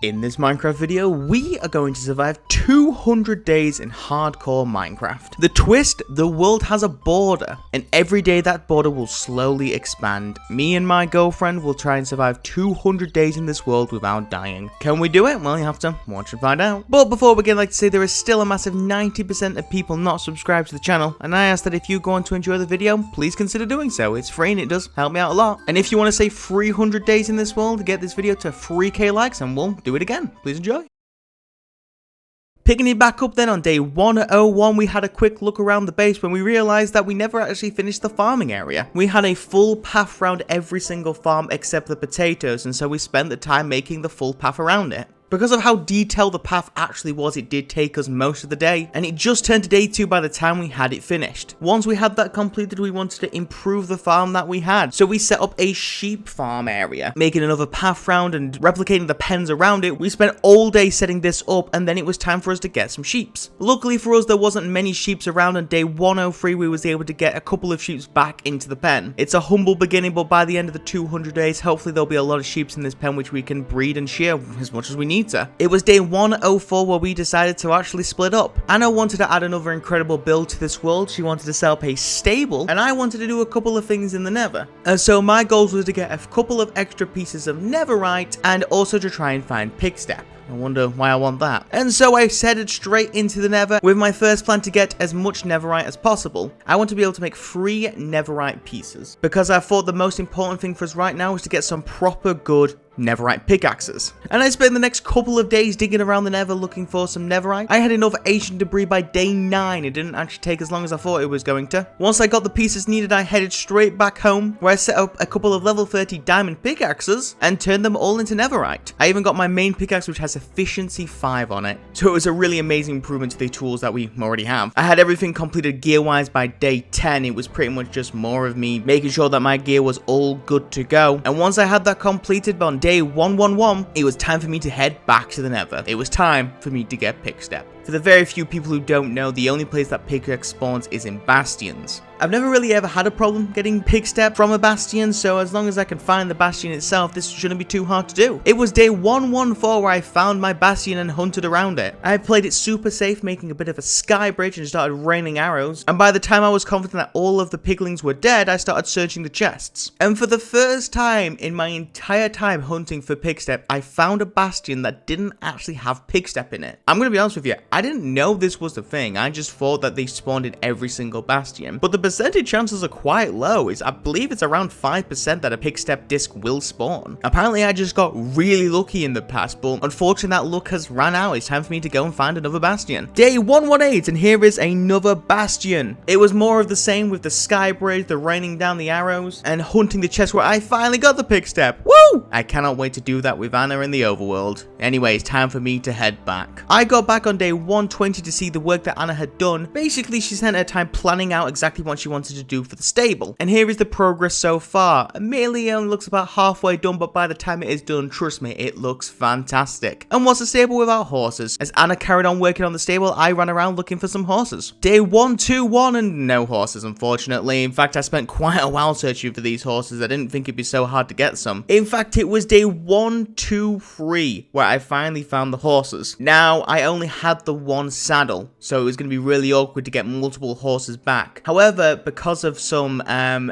In this Minecraft video, we are going to survive 200 days in hardcore Minecraft. The twist, the world has a border, and every day that border will slowly expand. Me and my girlfriend will try and survive 200 days in this world without dying. Can we do it? Well, you have to watch and find out. But before we begin, I'd like to say there is still a massive 90% of people not subscribed to the channel, and I ask that if you go on to enjoy the video, please consider doing so. It's free and it does help me out a lot. And if you want to say 300 days in this world to get this video to 3k likes, and we'll do it again. Please enjoy. Picking it back up then on day 101, we had a quick look around the base when we realized that we never actually finished the farming area. We had a full path around every single farm except the potatoes, and so we spent the time making the full path around it. Because of how detailed the path actually was, it did take us most of the day, and it just turned to day 2 by the time we had it finished. Once we had that completed, we wanted to improve the farm that we had, so we set up a sheep farm area, making another path round and replicating the pens around it. We spent all day setting this up, and then it was time for us to get some sheeps. Luckily for us, there wasn't many sheeps around, and day 103 we was able to get a couple of sheeps back into the pen. It's a humble beginning, but by the end of the 200 days, hopefully there'll be a lot of sheeps in this pen which we can breed and shear as much as we need. It was day 104 where we decided to actually split up. Anna wanted to add another incredible build to this world. She wanted to set up a stable, and I wanted to do a couple of things in the Nether. And so my goals was to get a couple of extra pieces of netherite and also to try and find Pigstep. I wonder why I want that. And so I headed straight into the Nether with my first plan to get as much netherite as possible. I want to be able to make 3 netherite pieces, because I thought the most important thing for us right now is to get some proper good netherite pickaxes. And I spent the next couple of days digging around the Nether looking for some netherite. I had enough ancient debris by day 9. It didn't actually take as long as I thought it was going to. Once I got the pieces needed, I headed straight back home, where I set up a couple of level 30 diamond pickaxes and turned them all into netherite. I even got my main pickaxe, which has efficiency 5 on it, so it was a really amazing improvement to the tools that we already have. I had everything completed gear wise by day 10. It was pretty much just more of me making sure that my gear was all good to go. And once I had that completed on day 111, it was time for me to head back to the Nether. It was time for me to get Pigstep. For the very few people who don't know, the only place that pickaxe spawns is in bastions. I've never really ever had a problem getting Pigstep from a bastion, so as long as I can find the bastion itself, this shouldn't be too hard to do. It was day 114 where I found my bastion and hunted around it. I played it super safe, making a bit of a sky bridge and started raining arrows, and by the time I was confident that all of the piglings were dead, I started searching the chests. And for the first time in my entire time hunting for Pigstep, I found a bastion that didn't actually have Pigstep in it. I'm gonna be honest with you, I didn't know this was the thing. I just thought that they spawned in every single bastion, but the percentage chances are quite low. I believe it's around 5% that a Pigstep disc will spawn. Apparently I just got really lucky in the past, but unfortunately that luck has ran out. It's time for me to go and find another bastion. Day 118, and here is another bastion. It was more of the same with the sky bridge, the raining down the arrows, and hunting the chest where I finally got the Pigstep. Woo! I cannot wait to do that with Anna in the overworld. Anyway, it's time for me to head back. I got back on day 120 to see the work that Anna had done. Basically, she spent her time planning out exactly what she wanted to do for the stable. And here is the progress so far. Admittedly, it only looks about halfway done, but by the time it is done, trust me, it looks fantastic. And what's a stable without horses? As Anna carried on working on the stable, I ran around looking for some horses. Day 121 and no horses, unfortunately. In fact, I spent quite a while searching for these horses. I didn't think it'd be so hard to get some. In fact, it was day 123 where I finally found the horses. Now, I only had the one saddle, so it was going to be really awkward to get multiple horses back. However, because of some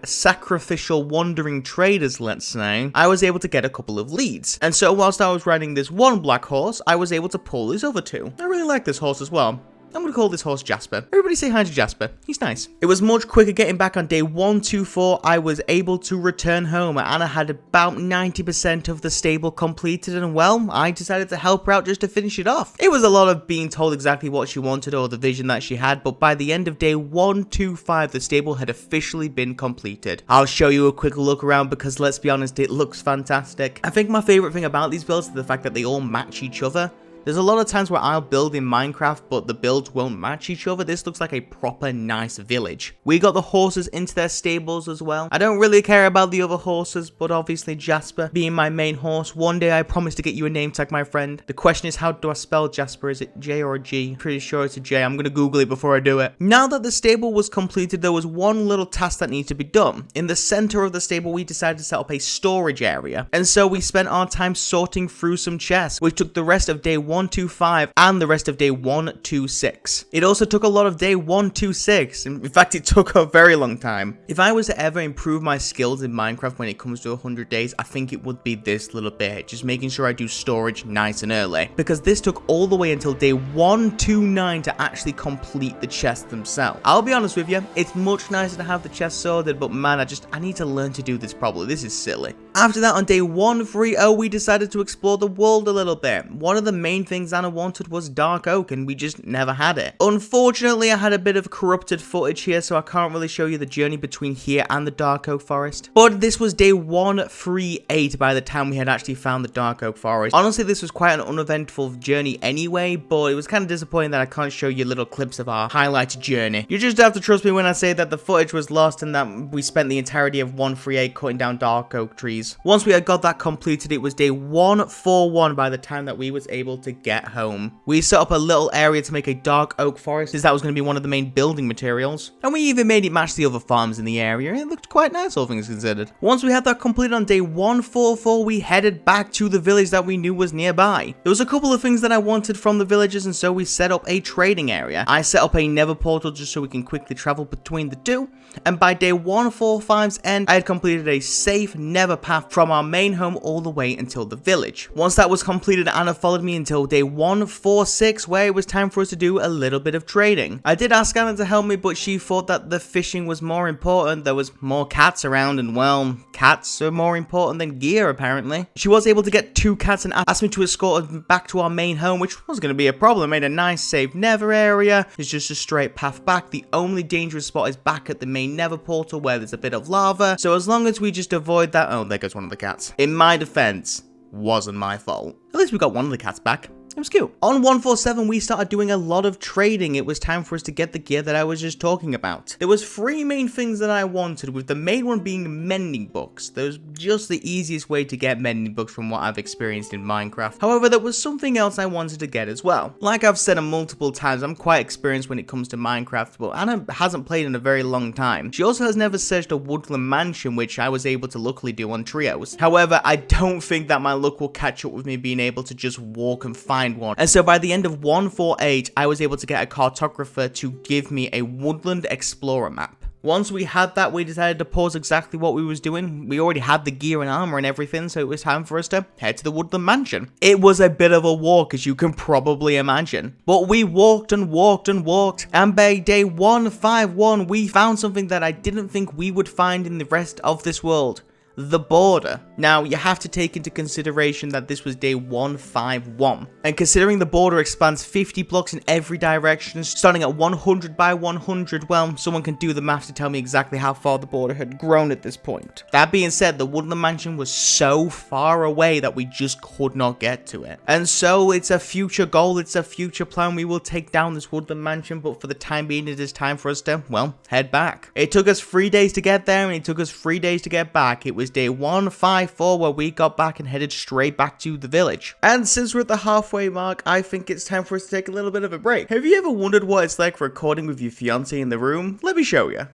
sacrificial wandering traders, let's say, I was able to get a couple of leads. And so whilst I was riding this one black horse, I was able to pull these other 2. I really like this horse as well. I'm going to call this horse Jasper. Everybody say hi to Jasper. He's nice. It was much quicker getting back on day 124. I was able to return home. Anna had about 90% of the stable completed, and well, I decided to help her out just to finish it off. It was a lot of being told exactly what she wanted or the vision that she had, but by the end of day 125, the stable had officially been completed. I'll show you a quick look around because let's be honest, it looks fantastic. I think my favorite thing about these builds is the fact that they all match each other. There's a lot of times where I'll build in Minecraft, but the builds won't match each other. This looks like a proper nice village. We got the horses into their stables as well. I don't really care about the other horses, but obviously Jasper being my main horse. One day I promise to get you a name tag, my friend. The question is, how do I spell Jasper? Is it J or a G? Pretty sure it's a J. I'm gonna Google it before I do it. Now that the stable was completed, there was one little task that needed to be done. In the center of the stable, we decided to set up a storage area. And so we spent our time sorting through some chests, which took the rest of day 125 and the rest of day 126. It also took a lot of day 126. In fact, it took a very long time. If I was to ever improve my skills in Minecraft when it comes to 100 days, I think it would be this little bit. Just making sure I do storage nice and early. Because this took all the way until day 129 to actually complete the chests themselves. I'll be honest with you, it's much nicer to have the chests sorted, but man, I need to learn to do this properly. This is silly. After that, on day 130, we decided to explore the world a little bit. One of the main things Anna wanted was dark oak, and we just never had it. Unfortunately, I had a bit of corrupted footage here, so I can't really show you the journey between here and the dark oak forest. But this was day 138 by the time we had actually found the dark oak forest. Honestly, this was quite an uneventful journey anyway, but it was kind of disappointing that I can't show you little clips of our highlighted journey. You just have to trust me when I say that the footage was lost and that we spent the entirety of 138 cutting down dark oak trees. Once we had got that completed, it was day 141 by the time that we was able to get home. We set up a little area to make a dark oak forest, as that was going to be one of the main building materials. And we even made it match the other farms in the area. It looked quite nice, all things considered. Once we had that completed on day 144, we headed back to the village that we knew was nearby. There was a couple of things that I wanted from the villagers, and so we set up a trading area. I set up a Nether portal just so we can quickly travel between the two. And by day 145's end, I had completed a safe Nether path from our main home all the way until the village. Once that was completed, Anna followed me until day 146, where it was time for us to do a little bit of trading. I did ask Anna to help me, but she thought that the fishing was more important. There was more cats around, and well, cats are more important than gear apparently. She was able to get 2 cats and asked me to escort them back to our main home, which was going to be a problem. Made a nice safe Nether area. It's just a straight path back. The only dangerous spot is back at the main Nether portal where there's a bit of lava, so as long as we just avoid that— oh, there goes one of the cats. In my defense, wasn't my fault. At least we got one of the cats back. It was cute. On 147, we started doing a lot of trading. It was time for us to get the gear that I was just talking about. There was 3 main things that I wanted, with the main one being mending books. That was just the easiest way to get mending books from what I've experienced in Minecraft. However, there was something else I wanted to get as well. Like I've said multiple times, I'm quite experienced when it comes to Minecraft, but Anna hasn't played in a very long time. She also has never searched a woodland mansion, which I was able to luckily do on trios. However, I don't think that my luck will catch up with me being able to just walk and find one. And so by the end of 148, I was able to get a cartographer to give me a woodland explorer map. Once we had that, we decided to pause exactly what we was doing. We already had the gear and armor and everything, so it was time for us to head to the woodland mansion. It was a bit of a walk, as you can probably imagine. But we walked and walked and walked, and by day 151, we found something that I didn't think we would find in the rest of this world. The border. Now, you have to take into consideration that this was day 151. And considering the border expands 50 blocks in every direction, starting at 100 by 100, well, someone can do the math to tell me exactly how far the border had grown at this point. That being said, the woodland mansion was so far away that we just could not get to it. And so, it's a future goal, it's a future plan. We will take down this woodland mansion, but for the time being, it is time for us to, well, head back. It took us 3 days to get there, and it took us 3 days to get back. It was day 154 where we got back and headed straight back to the village. And since we're at the halfway mark, I think it's time for us to take a little bit of a break. Have you ever wondered what it's like recording with your fiancé in the room? Let me show you.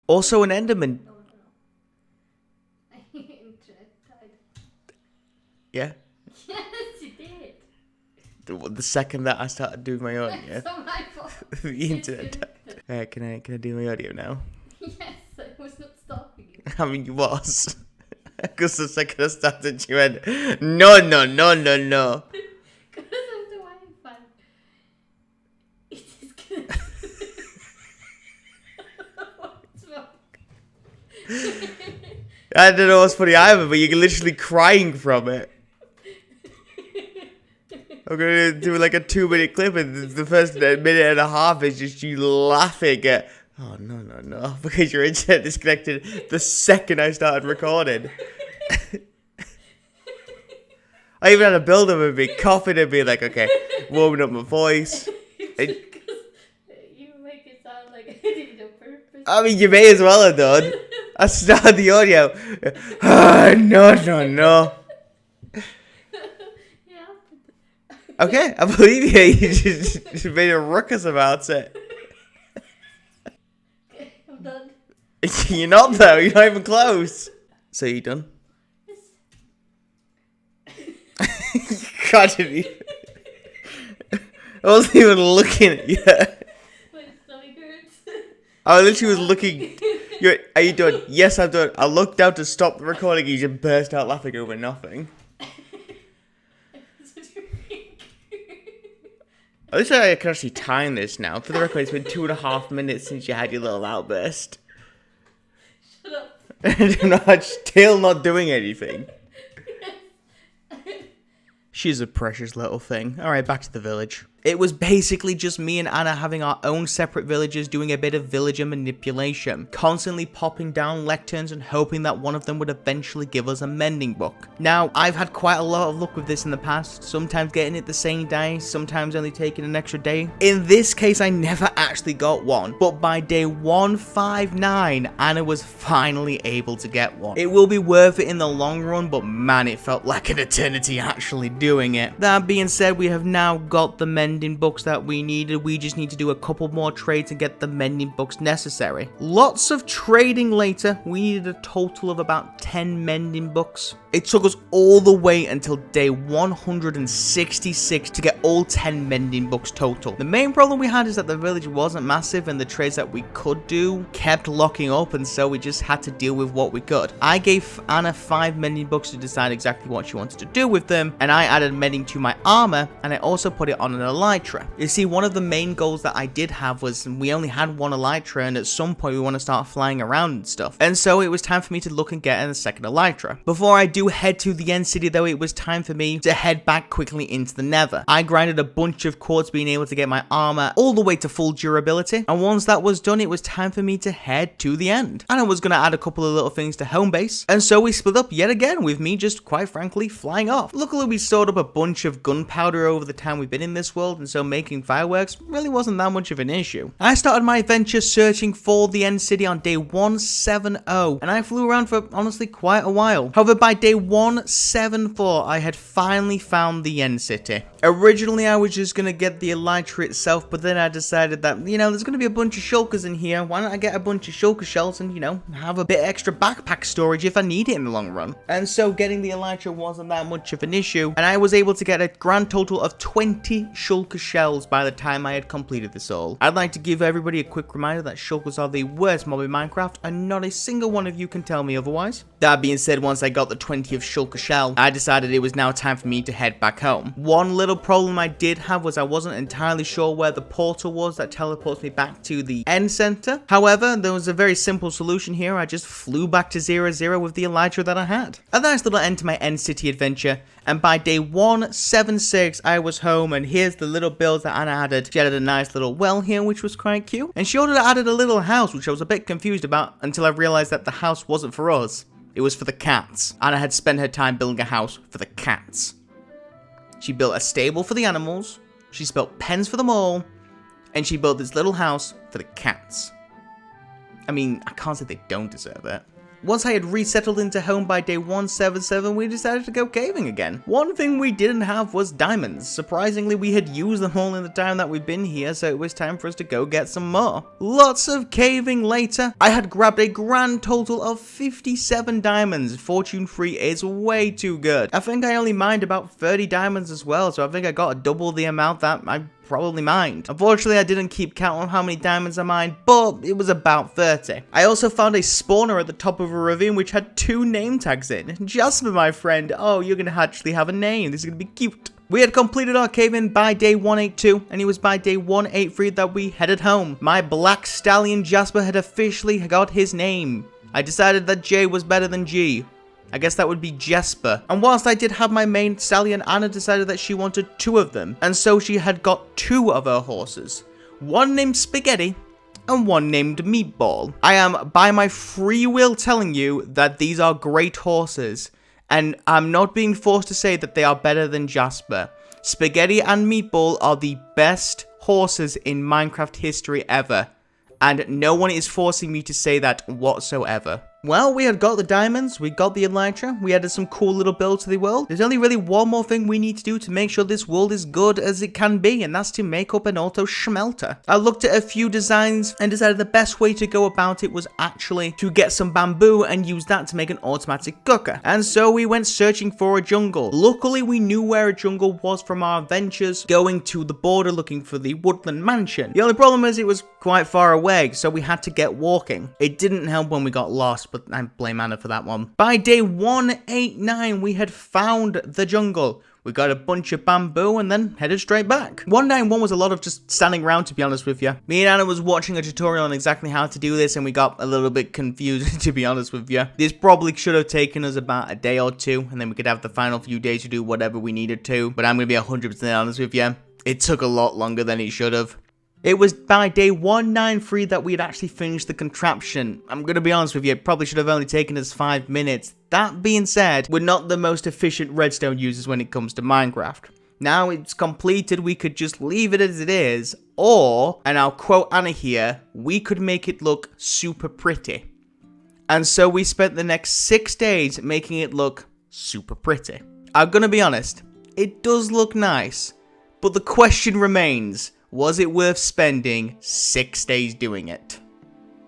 Also an Enderman. Yeah? Yes, you did. The second that I started doing my audio. It's not my fault. The internet. Can I do my audio now? Yes, I was not stopping you. I mean, you was. Because the second I started, you went, no. Because of the Wi-Fi. It is good. What's wrong? I don't know what's funny either, but you're literally crying from it. I'm gonna do like a 2-minute clip, and the first minute and a half is just you laughing at Oh, no. Because your internet disconnected the second I started recording. I even had a build-up of me coughing and being like, okay, warming up my voice. You make it sound like I did it on purpose. I mean, you may as well have done. I started the audio. No. Yeah. Okay, I believe you. You just made a ruckus about it. Okay, I'm done. You're not, though. You're not even close. So you done? God, I wasn't even looking at you. My stomach hurts. I literally was looking. Are you done? Yes, I'm done. I looked down to stop the recording. You just burst out laughing over nothing. That's what you think. At least I can actually time this now. For the record, it's been 2.5 minutes since you had your little outburst. Shut up. I'm still not doing anything. She's a precious little thing. Alright, back to the village. It was basically just me and Anna having our own separate villages doing a bit of villager manipulation. Constantly popping down lecterns and hoping that one of them would eventually give us a mending book. Now, I've had quite a lot of luck with this in the past. Sometimes getting it the same day, sometimes only taking an extra day. In this case, I never actually got one. But by day 159, Anna was finally able to get one. It will be worth it in the long run, but man, it felt like an eternity actually doing it. That being said, we have now got the mending books that we needed. We just need to do a couple more trades and get the mending books necessary. Lots of trading later. We needed a total of about 10 mending books. It took us all the way until day 166 to get all 10 mending books total. The main problem we had is that the village wasn't massive and the trades that we could do kept locking up, and so we just had to deal with what we could. I gave Anna 5 mending books to decide exactly what she wanted to do with them, and I added mending to my armor, and I also put it on an elytra. You see, one of the main goals that I did have was we only had one elytra, and at some point we want to start flying around and stuff. And so it was time for me to look and get a second elytra. Before I do head to the end city though, it was time for me to head back quickly into the Nether. I grinded a bunch of quartz, being able to get my armor all the way to full durability, and once that was done, it was time for me to head to the end. And I was going to add a couple of little things to home base, and so we split up yet again, with me just quite frankly flying off. Luckily, we stored up a bunch of gunpowder over the time we've been in this world, and so making fireworks really wasn't that much of an issue. I started my adventure searching for the end city on day 170, and I flew around for honestly quite a while. However, by day 174, I had finally found the end city. Originally, I was just gonna get the elytra itself, but then I decided that, you know, there's gonna be a bunch of shulkers in here. Why don't I get a bunch of shulker shells and, you know, have a bit extra backpack storage if I need it in the long run. And so getting the elytra wasn't that much of an issue, and I was able to get a grand total of 20 shulker shells by the time I had completed this all. I'd like to give everybody a quick reminder that shulkers are the worst mob in Minecraft, and not a single one of you can tell me otherwise. That being said, once I got the 20th shulker shell, I decided it was now time for me to head back home. One little problem I did have was I wasn't entirely sure where the portal was that teleports me back to the end center. However, there was a very simple solution here. I just flew back to 0-0 with the elytra that I had. A nice little end to my end city adventure, and by day 176 I was home, and here's the little build that Anna added. She added a nice little well here, which was quite cute, and she also added a little house, which I was a bit confused about until I realized that the house wasn't for us. It was for the cats. Anna had spent her time building a house for the cats. She built a stable for the animals, she built pens for them all, and she built this little house for the cats. I mean, I can't say they don't deserve it. Once I had resettled into home by day 177, we decided to go caving again. One thing we didn't have was diamonds. Surprisingly, we had used them all in the time that we've been here, so it was time for us to go get some more. Lots of caving later, I had grabbed a grand total of 57 diamonds. Fortune free is way too good. I think I only mined about 30 diamonds as well, so I think I got double the amount that I probably mined. Unfortunately, I didn't keep count on how many diamonds I mined, but it was about 30. I also found a spawner at the top of a ravine which had 2 name tags in. Jasper, my friend, oh, you're gonna actually have a name. This is gonna be cute. We had completed our cave-in by day 182, and it was by day 183 that we headed home. My black stallion Jasper had officially got his name. I decided that J was better than G. I guess that would be Jesper. And whilst I did have my main stallion, Anna decided that she wanted 2 of them. And so she had got 2 of her horses. One named Spaghetti and one named Meatball. I am by my free will telling you that these are great horses, and I'm not being forced to say that they are better than Jasper. Spaghetti and Meatball are the best horses in Minecraft history ever, and no one is forcing me to say that whatsoever. Well, we had got the diamonds, we got the elytra, we added some cool little builds to the world. There's only really one more thing we need to do to make sure this world is good as it can be, and that's to make up an auto smelter. I looked at a few designs and decided the best way to go about it was actually to get some bamboo and use that to make an automatic cooker. And so we went searching for a jungle. Luckily, we knew where a jungle was from our adventures, going to the border looking for the woodland mansion. The only problem is it was quite far away, so we had to get walking. It didn't help when we got lost, but I blame Anna for that one. By day 189, we had found the jungle. We got a bunch of bamboo and then headed straight back. 191 was a lot of just standing around, to be honest with you. Me and Anna was watching a tutorial on exactly how to do this, and we got a little bit confused, to be honest with you. This probably should have taken us about a day or two, and then we could have the final few days to do whatever we needed to. But I'm going to be 100% honest with you. It took a lot longer than it should have. It was by day 193 that we had actually finished the contraption. I'm going to be honest with you, it probably should have only taken us 5 minutes. That being said, we're not the most efficient redstone users when it comes to Minecraft. Now it's completed, we could just leave it as it is, or, and I'll quote Anna here, we could make it look super pretty. And so we spent the next 6 days making it look super pretty. I'm going to be honest, it does look nice, but the question remains, was it worth spending 6 days doing it?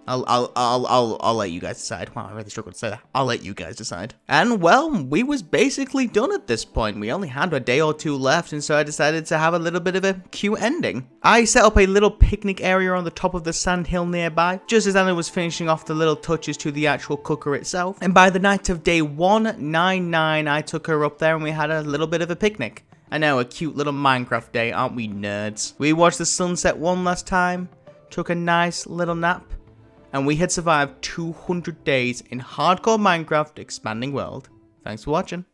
I'll let you guys decide. Wow, I really struggled to say that. I'll let you guys decide. And well, we was basically done at this point. We only had a day or two left, and so I decided to have a little bit of a cute ending. I set up a little picnic area on the top of the sand hill nearby, just as Anna was finishing off the little touches to the actual cooker itself. And by the night of day 199, I took her up there and we had a little bit of a picnic. I know, a cute little Minecraft day, aren't we nerds? We watched the sunset one last time, took a nice little nap, and we had survived 200 days in hardcore Minecraft expanding world. Thanks for watching.